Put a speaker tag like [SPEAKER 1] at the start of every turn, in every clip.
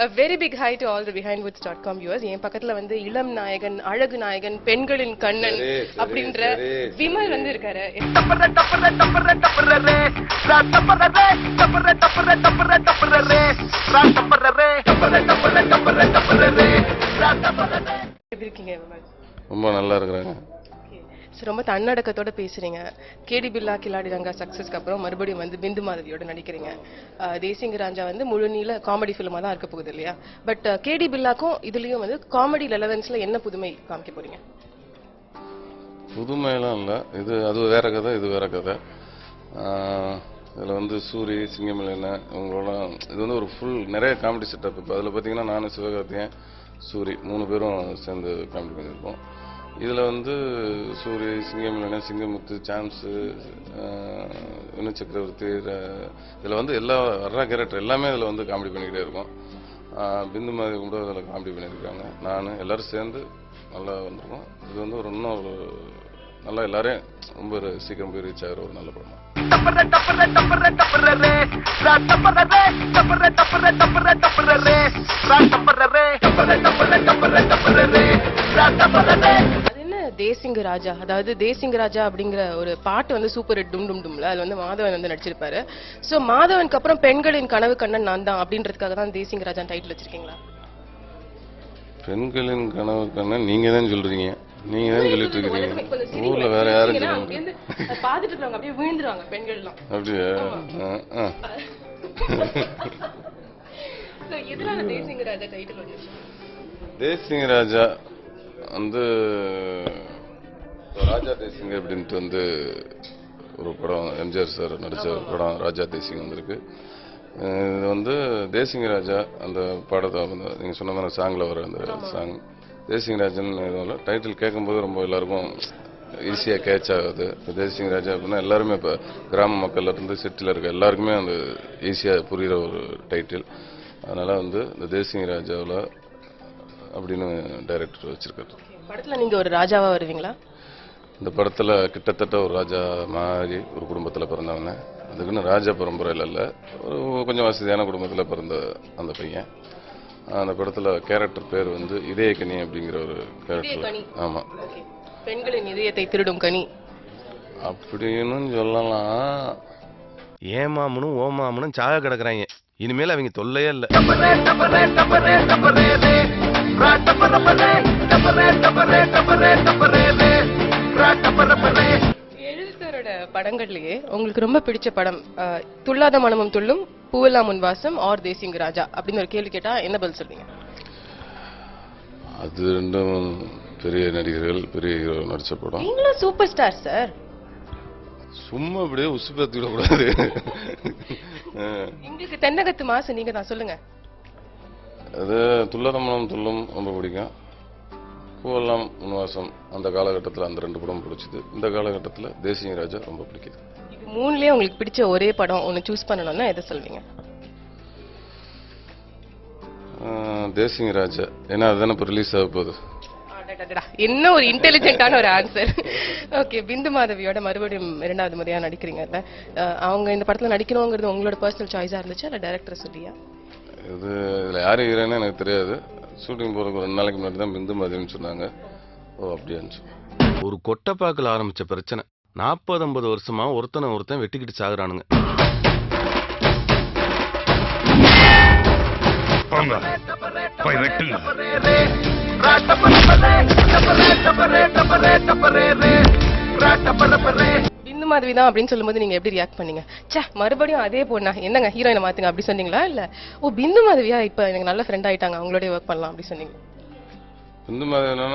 [SPEAKER 1] A very big hi to all the behindwoods.com viewers. என் பக்கத்துல வந்து இளம் நாயகன், அழகு நாயகன், பெண்களின் கண்ணன் அப்படின்ற விமல் வந்து இருக்காரு. எப்படி இருக்கீங்க விமல்?
[SPEAKER 2] ரொம்ப நல்லா இருக்கிறாங்க.
[SPEAKER 1] ரொம்ப தன்னடக்கத்தோட பேசுறீங்க. கேடி பில்லா கில்லாடி ரங்கா சக்சஸ்க்கு அப்புறம் மறுபடியும் வந்து பிந்து மாதவியோட நடிக்கிறீங்க. தேசிங்க ராஜா வந்து முழு நீள காமெடி ஃபிலிமா தான் இருக்க போகுது இல்லையா? பட் கேடி பில்லாக்கும் இதுலயும் வந்து காமெடி ரெலவன்ஸ்ல என்ன புதுமை காமிக்க போறீங்க?
[SPEAKER 2] புதுமையெல்லாம் இல்லை, அது வேற கதை, இது வேற கதை. இதில் வந்து சூரி, சிங்கமில்லை இவங்களோட இது வந்து ஒரு ஃபுல் நிறைய காமெடி செட்டப். இப்போ அதில் பார்த்தீங்கன்னா நான், சிவகார்த்திகேயன், சூரி 3 பேரும் சேர்ந்து காமெடி பண்ணியிருக்கோம். இதில் வந்து சூரி, சிங்கமில்லை, சிங்கமுத்து, சாம்ஸு, வினு சக்கரவர்த்தி, இதில் வந்து எல்லா வர்ற கேரக்டர் எல்லாமே இதில் வந்து காமெடி பண்ணிக்கிட்டே இருக்கோம். பிந்து மாதிரி கூட அதில் காமெடி பண்ணியிருக்காங்க. நான் எல்லோரும் சேர்ந்து நல்லா வந்திருக்கோம். இது வந்து ஒரு இன்னும் ஒரு நல்லா எல்லாரையும் ரொம்ப சீக்கிரம் போய் ரீச் ஆகிற ஒரு நல்ல படம். தேசிங்க ராஜா, அதாவது தேசிங்க ராஜா அப்படிங்கிற ஒரு பாட்டு வந்து சூப்பர் ஹிட் டும் டும் டும்ல, அதுல வந்து மாதவன் வந்து நடிச்சிருப்பாரு. சோ மாதவனுக்கு அப்புறம் பெண்களின் கனவு கண்ணன் நான் தான் அப்படின்றதுக்காக தான் தேசிங்க ராஜா டைட்டில் வச்சிருக்கீங்களா? பெண்களின் கனவு கண்ணன் நீங்க தான் சொல்றீங்க, நீங்க தான் சொல்லிட்டு இருக்கீங்க. ஊர்ல வேற யாரும்
[SPEAKER 1] பாத்துட்டு இருக்காங்க, அப்படியே விழுந்துருவாங்க பெண்கள் எல்லாம்.
[SPEAKER 2] அப்படியே
[SPEAKER 1] எதனால தேசிங்க ராஜா டைட்டில் வந்துச்சு?
[SPEAKER 2] தேசிங்க ராஜா வந்து ராஜா தேசிங்க அப்படின்ட்டு வந்து ஒரு படம் எம்ஜிஆர் சார் நடிச்ச படம் ராஜா தேசிங்க வந்திருக்கு. இது வந்து தேசிங்க ராஜா அந்த படத்தை வந்து நீங்கள் சொன்ன மாதிரி சாங்கில் வர அந்த சாங் தேசிங்க ராஜன் டைட்டில் கேட்கும்போது ரொம்ப எல்லாருக்கும் ஈஸியாக கேட்ச் ஆகுது. தேசிங்க ராஜா அப்படின்னா எல்லாருமே இப்போ கிராம மக்கள்ல இருந்து சிட்டியில் இருக்க எல்லாருக்குமே அந்த ஈஸியாக புரிகிற ஒரு டைட்டில். அதனால் வந்து இந்த தேசிங்க ராஜாவில் அப்படின்னு டைரக்டர் வச்சிருக்காரு.
[SPEAKER 1] படத்துல நீங்க ஒரு ராஜாவா வருவீங்களா?
[SPEAKER 2] இந்த படத்துல கிட்டத்தட்ட ஒரு ராஜா மாதிரி ஒரு குடும்பத்துல பிறந்தவங்க. அதுக்குன்னு ராஜா பரம்பரையில் இல்லை, ஒரு கொஞ்சம் வசதியான குடும்பத்துல பிறந்த அந்த பையன். அந்த படத்துல கேரக்டர் பேர் வந்து இதயக்கனி அப்படிங்கிற ஒரு கேரக்டர். ஆமா,
[SPEAKER 1] பெண்களின் இதயத்தை திருடும் கனி
[SPEAKER 2] அப்படின்னு சொல்லலாம்.
[SPEAKER 3] ஏமாமனும் ஓமாமனும் சாக கிடக்குறாங்க, இனிமேல் அவங்க தொல்லையே இல்லை.
[SPEAKER 1] எழுத்தரோட படங்கள்லயே உங்களுக்கு ரொம்ப பிடிச்ச படம் துள்ளாத மனமும் துள்ளும், பூவெல்லாம் முன் வாசம் ஆர் தேசிங்க ராஜா அப்படின்னு ஒரு கேள்வி கேட்டா என்ன பதில் சொல்றீங்க?
[SPEAKER 2] அது ரெண்டும் பெரிய நடிகர்கள், பெரிய ஹீரோ நடிச்ச படம்.
[SPEAKER 1] நீங்களும் சூப்பர் ஸ்டார் சார்,
[SPEAKER 2] சும்மா அப்படியே உசு பேத்திட கூடாது.
[SPEAKER 1] உங்களுக்கு தென்னகத்து மாசு நீங்க தான் சொல்லுங்க.
[SPEAKER 2] அது துள்ளாத மனம் துள்ளும் ரொம்ப பிடிக்கும். பூவெல்லாம் முன்வாசம் அந்த காலகட்டத்தில் அந்த 2 படம் பிடிச்சது. இந்த காலகட்டத்தில் தேசிங்க ராஜா ரொம்ப பிடிக்குது.
[SPEAKER 1] இது 3லயே உங்களுக்கு பிடிச்ச ஒரே படம் ஒன்னு சூஸ் பண்ணணும்னா எதை சொல்வீங்க?
[SPEAKER 2] தேசிங்க ராஜா, ஏன்னா அதுதானே இப்போ ரிலீஸ் ஆக போகுது.
[SPEAKER 1] என்ன ஒரு இன்டெலிஜென்ட்டான ஒரு ஆன்சர். ஓகே, பிந்து மாதவியோட மறுபடியும் 2வது முறையா நடிக்கிறீங்கல்ல, அவங்க இந்த படத்துல நடிக்கணுங்கிறது உங்களோட பர்சனல் சாய்ஸா இருந்துச்சு இல்ல டைரக்டர் சொல்லியா?
[SPEAKER 2] இதில் யார் ஹீரோன்னு எனக்கு தெரியாது. ஷூட்டிங் போகிறதுக்கு 2 நாளைக்கு முன்னாடி தான் பிந்து மாதிரின்னு சொன்னாங்க. ஓ அப்படியாச்சு.
[SPEAKER 3] ஒரு கொட்டைப்பாக்கில் ஆரம்பிச்ச பிரச்சனை 40-50 வருஷமா ஒருத்தன் வெட்டிக்கிட்டு சாகுறானுங்க. பிந்து மாதவி தான் அப்படின்னு சொல்லும்போது நீங்க எப்படி ரியாக்ட் பண்ணீங்க? சே மறுபடியும் அதே பொண்ணா, என்னங்க ஹீரோயினை மாத்துங்க அப்படி சொன்னீங்களா? இல்ல ஓ பிந்து மாதவியா இப்ப எனக்கு நல்ல ஃப்ரெண்ட் ஆயிட்டாங்க அவங்களோட ஒர்க் பண்ணலாம் அப்படி சொன்னீங்க?
[SPEAKER 2] பிந்து மாதவினா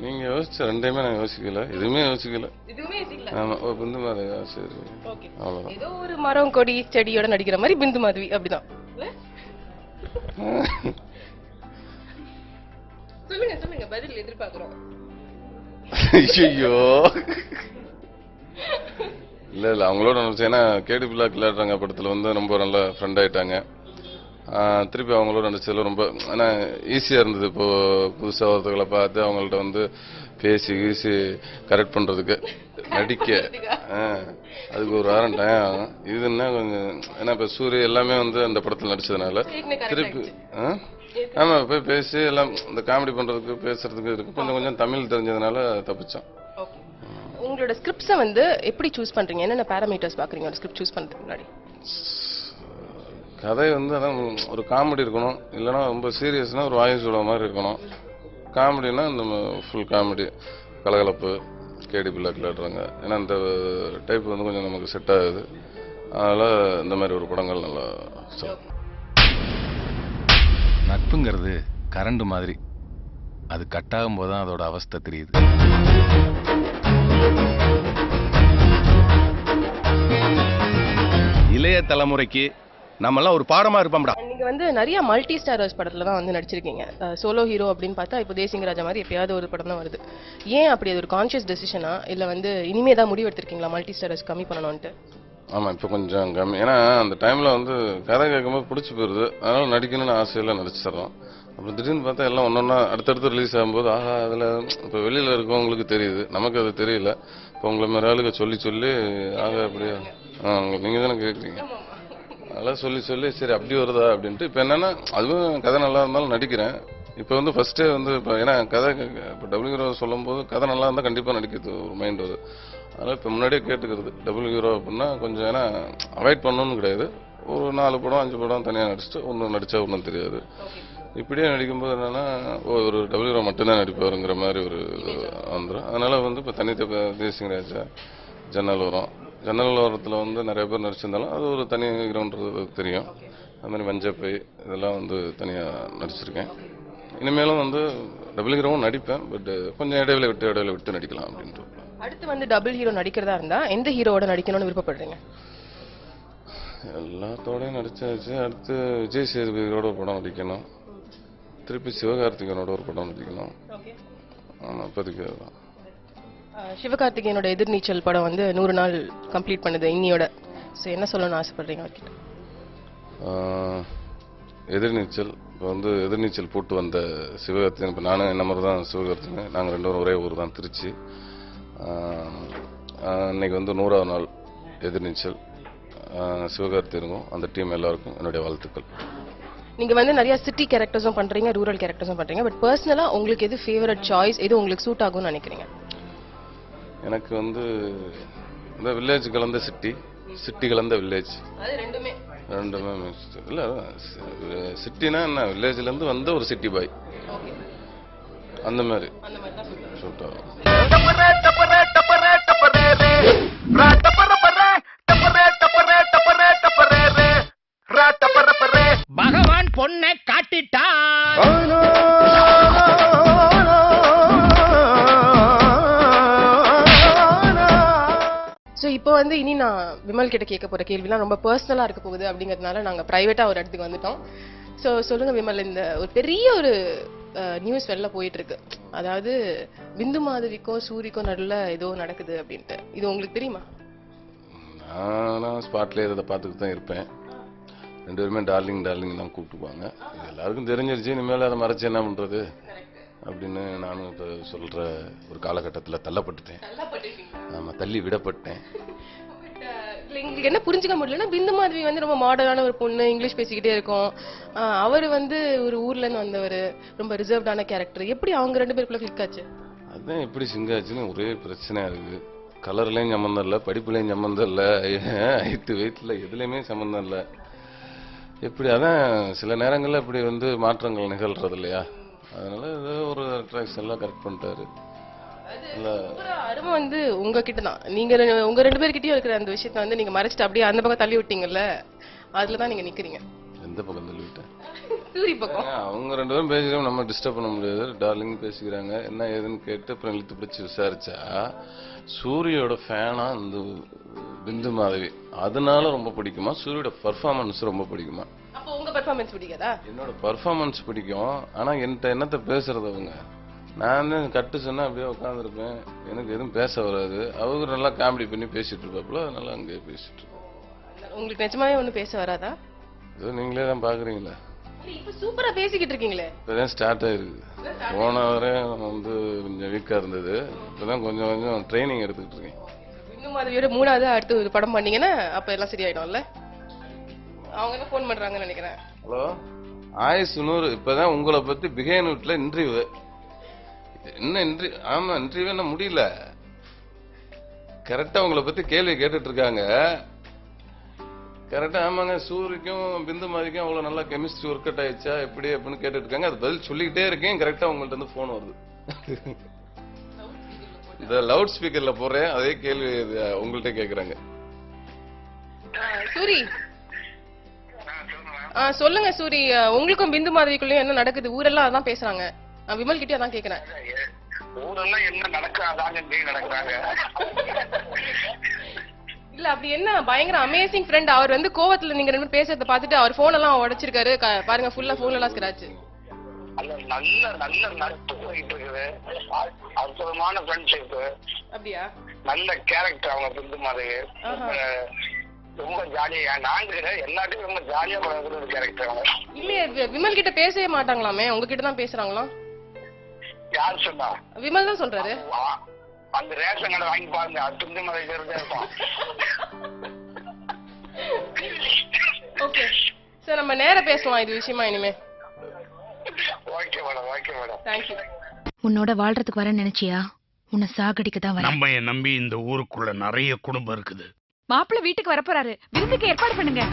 [SPEAKER 2] நீங்க யோசிச்ச 2மே நான் யோசிக்கல, எதுவுமே யோசிக்கல. ஆமா, ஓ பிந்து மாதவியா, சரி அவ்வளவுதான்.
[SPEAKER 1] ஏதோ ஒரு மரம் கொடி செடியோட நடிக்கிற மாதிரி பிந்து மாதவி அப்படிதான். சொல்லுங்க சொல்லுங்க, பதில் எதிர்பார்க்கிறோம்.
[SPEAKER 2] ஐயோ இல்ல அவங்களோட நினைச்சேன்னா கேடி பில்லா கில்லாடுறாங்க படத்துல வந்து ரொம்ப நல்ல ஃப்ரெண்ட் ஆயிட்டாங்க. திருப்பி அவங்களோட நடிச்சதுல ரொம்ப ஈஸியா இருந்தது. இப்போ புதுசா ஒருத்தர்களை பார்த்து அவங்கள்ட்ட வந்து பேசி கீசி கரெக்ட் பண்ணுறதுக்கு நடிக்க அதுக்கு ஒரு வாரம் டைம் ஆகும். இதுன்னா கொஞ்சம் ஏன்னா இப்போ சூரிய எல்லாமே வந்து அந்த படத்தில் நடிச்சதுனால திருப்பி ஆமாம் போய் பேசி எல்லாம் இந்த காமெடி பண்ணுறதுக்கு பேசுறதுக்கு இருக்கு. கொஞ்சம் கொஞ்சம் தமிழ் தெரிஞ்சதுனால தப்பிச்சோம்.
[SPEAKER 3] உங்களோட ஸ்கிரிப்ட்ஸை வந்து எப்படி சூஸ் பண்றீங்க? என்னென்ன பேராமீட்டர்ஸ் பாக்குறீங்க ஒரு ஸ்கிரிப்ட் சூஸ் பண்றதுக்கு முன்னாடி?
[SPEAKER 2] கதை வந்து அதான் ஒரு காமெடி இருக்கணும், இல்லைன்னா ரொம்ப சீரியஸ்னா ஒரு வாய்ஸ் விட மாதிரி இருக்கணும். காமெடினா இந்த ஃபுல் காமெடி கலகலப்பு கேடி பில்லா கிளாடுறாங்க. ஏன்னா இந்த டைப் வந்து கொஞ்சம் நமக்கு செட் ஆகுது. அதனால் இந்த மாதிரி ஒரு படங்கள் நல்லா சொல்லும்.
[SPEAKER 4] நட்புங்கிறது கரண்ட் மாதிரி, அது கட் ஆகும் போது தான் அதோட அவஸ்தை தெரியுது. இளைய தலைமுறைக்கு நம்மெல்லாம் ஒரு பாடமா இருப்போம்டா.
[SPEAKER 3] நீங்க வந்து நிறைய மல்டி ஸ்டாரர்ஸ் படத்துல தான் வந்து நடிச்சிருக்கீங்க. சோலோ ஹீரோ அப்படின்னு பார்த்தா இப்போ தேசிங்க ராஜா மாதிரி எப்பயாவது ஒரு படம் தான் வருது. ஏன் அப்படி அது ஒரு கான்ஷியஸ் டெசிஷனா இல்ல வந்து இனிமே தான் முடிவு எடுத்திருக்கீங்களா மல்டி ஸ்டாரர்ஸ் கம்மி பண்ணணும்ட்டு?
[SPEAKER 2] ஆமாம், இப்போ கொஞ்சம் கம்மி. ஏன்னா அந்த டைமில் வந்து கதை கேட்கும்போது பிடிச்சி போயிடுது. அதனால் நடிக்கணும்னு ஆசையெல்லாம் நடிச்சிடறோம். அப்புறம் திடீர்னு பார்த்தா எல்லாம் ஒன்றொன்னா அடுத்தடுத்து ரிலீஸ் ஆகும்போது ஆஹா அதில் இப்போ வெளியில் இருக்கவங்களுக்கு தெரியுது, நமக்கு அது தெரியல. இப்போ உங்களை மாதிரி ஆளுக்கு சொல்லி சொல்லி ஆக அப்படியே நீங்கள் தானே கேட்குறீங்க. அதெல்லாம் சொல்லி சொல்லி சரி அப்படி வருதா அப்படின்ட்டு இப்போ என்னென்னா அதுவும் கதை நல்லா இருந்தாலும் நடிக்கிறேன். இப்போ வந்து ஃபஸ்ட்டே வந்து இப்போ ஏன்னா கதை இப்போ டபுள் ஹீரோ சொல்லும் போது கதை நல்லா இருந்தால் கண்டிப்பாக நடிக்கிறது ஒரு மைண்ட் வருது. அதனால் இப்போ முன்னாடியே கேட்டுக்கிறது டபுள் ஹீரோ அப்படின்னா கொஞ்சம் ஏன்னா அவாய்ட் பண்ணணும்னு கிடையாது. ஒரு 4 படம் 5 படம் தனியாக நடிச்சுட்டு ஒன்று நடித்தா ஒன்றும் தெரியாது. இப்படியே நடிக்கும்போது என்னென்னா ஒரு டபுள் ஹீரோ மட்டும்தான் நடிப்பாருங்கிற மாதிரி ஒரு வந்துடும். அதனால் வந்து இப்போ தனி தேசிங்க ராஜா, ஜன்னல் வரும். ஜன்னல் ஓரத்தில் வந்து நிறைய பேர் நடிச்சிருந்தாலும் அது ஒரு தனி ஹீரோன்றது தெரியும். அது மாதிரி மஞ்சப்பை இதெல்லாம் வந்து தனியாக நடிச்சிருக்கேன். இனிமேலும் வந்து டபுள் ஹீரோவும் நடிப்பேன். பட் கொஞ்சம் இடைவெளி விட்டு நடிக்கலாம் அப்படின்ட்டு.
[SPEAKER 3] அடுத்து வந்து டபுள் ஹீரோ நடிக்கிறதா இருந்தா எந்த ஹீரோவோட நடிக்கணும்னு விருப்பப்படுறீங்க?
[SPEAKER 2] எல்லாத்தோடையும் நடிச்சாச்சு. அடுத்து விஜய் சேதுபதியோட ஒரு படம் நடிக்கணும். திருப்பி சிவகார்த்திகேயனோட ஒரு படம் நடிக்கணும். ஆமாம், இப்போதைக்கு அதுதான்.
[SPEAKER 3] சிவகார்த்திகேயனோட எதிர்நீச்சல் படம் வந்து 100 நாள் கம்ப்ளீட் பண்ணுது இன்னியோட. ஸோ என்ன சொல்லணும்னு ஆசைப்படுறீங்க அவர்கிட்ட?
[SPEAKER 2] எதிர்நீச்சல் இப்போ வந்து எதிர்நீச்சல் போட்டு வந்த சிவகார்த்திகேயன், இப்போ நானும் என்ன மாதிரி தான் சிவகார்த்திகேயன், நாங்கள் 2 பேரும் ஒரே ஊர் தான், திருச்சி. இன்னைக்கு வந்து 100ஆவது நாள் எதிர்நீச்சல். சிவகார்த்திகேயனுக்கும் அந்த டீம் எல்லாருக்கும் என்னுடைய வாழ்த்துக்கள்.
[SPEAKER 3] நீங்க வந்து நிறைய சிட்டி கேரக்டர்ஸும் பண்றீங்க, ரூரல் கேரக்டர்ஸும் பண்றீங்க. பட் பர்சனலா உங்களுக்கு எது ஃபேவரட் சாய்ஸ், எது உங்களுக்கு சூட் ஆகும்னு நினைக்கிறீங்க?
[SPEAKER 2] எனக்கு வந்து இந்த வில்லேஜ் கலந்த சிட்டி, சிட்டி கலந்த வில்லேஜ், அது ரெண்டுமே மிக்ஸ்டு. இல்லை சிட்டினா என்ன, வில்லேஜ்லேருந்து வந்த ஒரு சிட்டி பாய், அந்த மாதிரி சூட் ஆகும்.
[SPEAKER 5] பகவான் பொண்ணை காட்டிட்டா.
[SPEAKER 3] ஸோ இப்போ வந்து இனி நான் விமல் கிட்ட கேட்க போற கேள்விலாம் ரொம்ப பர்சனலா இருக்க போகுது. அப்படிங்கிறதுனால நாங்கள் பிரைவேட்டா ஒரு இடத்துக்கு வந்துட்டோம். ஸோ சொல்லுங்க விமல், இந்த ஒரு பெரிய ஒரு நியூஸ் வெளில போயிட்டு இருக்கு. அதாவது பிந்து மாதவிக்கும் சூரிக்கும் நடுவில் ஏதோ நடக்குது அப்படின்ட்டு. இது உங்களுக்கு தெரியுமா?
[SPEAKER 2] நான் ஸ்பாட்லேயே இதை பார்த்துட்டு தான் இருப்பேன். 2 பேருமே டார்லிங் தான் கூப்பிட்டுக்குவாங்க. எல்லாருக்கும் தெரிஞ்சிருச்சு. இனிமேல் அதை மறைச்சு என்ன பண்ணுறது அப்படின்னு நானும் இப்போ சொல்கிற ஒரு காலகட்டத்தில் தள்ளப்பட்டுட்டேன். ஆமாம், தள்ளி விடப்பட்டேன்.
[SPEAKER 3] எங்களுக்கு என்ன புரிஞ்சுக்க முடியலன்னா, பிந்து மாதவி வந்து ரொம்ப மாடர்னான ஒரு பொண்ணு, இங்கிலீஷ் பேசிக்கிட்டே இருக்கும். அவர் வந்து ஒரு ஊர்ல இருந்து வந்தவர், ரொம்ப ரிசர்வ்டான கேரக்டர். எப்படி அவங்க 2 பேருக்குள்ள கிளிக் ஆச்சு?
[SPEAKER 2] அதுதான் எப்படி சிங்காச்சுன்னு ஒரே பிரச்சனையா இருக்கு. கலர்லேயும் சம்மந்தம் இல்லை, படிப்புலேயும் சம்மந்தம் இல்லை, ஹைட்டு வெயிட்டில் எதுலேயுமே சம்மந்தம் இல்லை. எப்படி அதான் சில நேரங்களில் இப்படி வந்து மாற்றங்கள் நிகழ்றது இல்லையா? அதனால ஏதோ ஒரு அட்ராக்ஷன்லாம் கரெக்ட் பண்ணிட்டாரு.
[SPEAKER 3] அருமை வந்து உங்ககிட்ட தான். நீங்க உங்க 2 பேர்கிட்டயும் இருக்கிற அந்த விஷயத்த வந்து நீங்க மறைச்சிட்டு அப்படியே அந்த பக்கம் தள்ளி விட்டீங்கல்ல, அதுலதான் நீங்க நிக்கிறீங்க.
[SPEAKER 2] எந்த பக்கம் தள்ளி விட்டேன்?
[SPEAKER 3] சூரி பக்கம்.
[SPEAKER 2] அவங்க 2 பேரும் பேசிக்கிறோம், நம்ம டிஸ்டர்ப் பண்ண முடியாது. டார்லிங் பேசிக்கிறாங்க, என்ன ஏதுன்னு கேட்டு அப்புறம் இழுத்து பிடிச்சி விசாரிச்சா சூரியோட ஃபேனா இந்த பிந்து மாதவி. அதனால ரொம்ப பிடிக்குமா, சூரியோட பர்ஃபார்மன்ஸ் ரொம்ப பிடிக்குமா?
[SPEAKER 3] அப்போ உங்க பர்ஃபார்மன்ஸ் பிடிக்காதா?
[SPEAKER 2] என்னோட பர்ஃபார்மன்ஸ் பிடிக்கும். ஆனா என்கிட்ட என்னத்த பேசுறது அவங்க. நான் கட்டு சொன்னா அப்படியே உட்காந்துருப்பேன், எனக்கு எதுவும் பேச வராது. அவங்க நல்லா காமெடி பண்ணி பேசிட்டு இருப்பாப்புல, அதனால அங்கேயே பேசிட்டு இருக்கோம்.
[SPEAKER 3] உங்களுக்கு நிஜமாவே ஒண்ணு பேச வராதா?
[SPEAKER 2] ஏதோ நீங்களே தான் பாக்குறீங்களா.
[SPEAKER 3] இப்ப சூப்பரா பேசிக்கிட்டு இருக்கீங்களே.
[SPEAKER 2] இப்பதான் ஸ்டார்ட் ஆயிருக்கு. போன வரை வந்து கொஞ்சம் வீக்கா இருந்தது, இப்பதான் கொஞ்சம் கொஞ்சம் ட்ரைனிங் எடுத்துக்கிட்டு இருக்கேன்.
[SPEAKER 3] இன்னும் மாதிரியோட 3வது அடுத்து ஒரு படம் பண்ணீங்கன்னா அப்ப எல்லாம் சரியாயிடும்ல. அவங்க என்ன ஃபோன் பண்றாங்கன்னு நினைக்கிறேன்.
[SPEAKER 2] ஹலோ, ஆயுஷ் 100. இப்பதான் உங்களை பத்தி பிகைன் வீட்ல இன்டர்வியூ. என்ன இன்டர்வியூ? ஆமா, இன்டர்வியூ என்ன முடியல. கரெக்டா உங்களை பத்தி கேள்வி கேட்டுட்டு இருக்காங்க. கரெக்டா ஆமாங்க, சூரிக்கும் பிந்து மாதிரிக்கும் அவ்வளவு நல்லா கெமிஸ்ட்ரி ஒர்க் அவுட் ஆயிடுச்சா எப்படி அப்படின்னு கேட்டுட்டு இருக்காங்க. அது பதில் சொல்லிக்கிட்டே இருக்கேன். கரெக்டா உங்கள்ட்ட இருந்து போன் வருது. இந்த லவுட் ஸ்பீக்கர்ல போறேன், அதே கேள்வி உங்கள்ட்ட கேக்குறாங்க.
[SPEAKER 3] சூரி சொல்லுங்க சூரி, உங்களுக்கும் பிந்து மாதிரிக்குள்ளயும் என்ன நடக்குது? ஊரெல்லாம் அதான் பேசுறாங்க. நான் விமல் கிட்டே அதான் கேக்குறேன்.
[SPEAKER 6] ஊரெல்லாம் என்ன நடக்காதாங்க நடக்கிறாங்க.
[SPEAKER 3] இல்ல அப்படி என்ன பயங்கர அமேசிங் ஃப்ரெண்ட் அவர் வந்து கோவத்துல நீங்க ரெண்டு பேசுறத பாத்துட்டு அவர் போன் எல்லாம் உடைச்சிருக்காரு பாருங்க, ஃபுல்லா போன் எல்லாம் ஸ்கிராட்ச்.
[SPEAKER 6] நல்ல நல்ல நட்பு போயிட்டு இருக்குது. அற்புதமான ஃப்ரெண்ட்ஷிப்.
[SPEAKER 3] அப்படியா?
[SPEAKER 6] நல்ல கேரக்டர் அவங்க பிந்து மாதிரி. ரொம்ப ஜாலியா நாங்க எல்லாத்தையும் ரொம்ப ஜாலியா பழகுற ஒரு கேரக்டர் அவங்க.
[SPEAKER 3] இல்லையே, விமல் கிட்ட பேசவே மாட்டாங்களாமே, உங்ககிட்ட தான் பேசுறாங்களா?
[SPEAKER 6] யார் சொன்னா?
[SPEAKER 3] விமல் தான் சொல்றாரு.
[SPEAKER 6] அந்த ரேஷன் கடை வாங்கி பாருங்க, அது பிந்து மாதிரி இருக்கும்.
[SPEAKER 3] ஓகே சார், நம்ம நேரா பேசலாம் இது விஷயமா இனிமே.
[SPEAKER 6] Okay madam, okay madam.
[SPEAKER 3] Thank you.
[SPEAKER 7] உன்னோட வாழ்றதுக்கு வர நினைச்சியா? உன்னை சாகடிக்க தான் வரேன்.
[SPEAKER 5] நம்ம நம்பி இந்த ஊருக்குள்ள நிறைய குடும்பம் இருக்குது.
[SPEAKER 7] மாப்பிள்ளை வீட்டுக்கு வரப்போறாரு, விருந்துக்கு ஏற்பாடு பண்ணுங்க.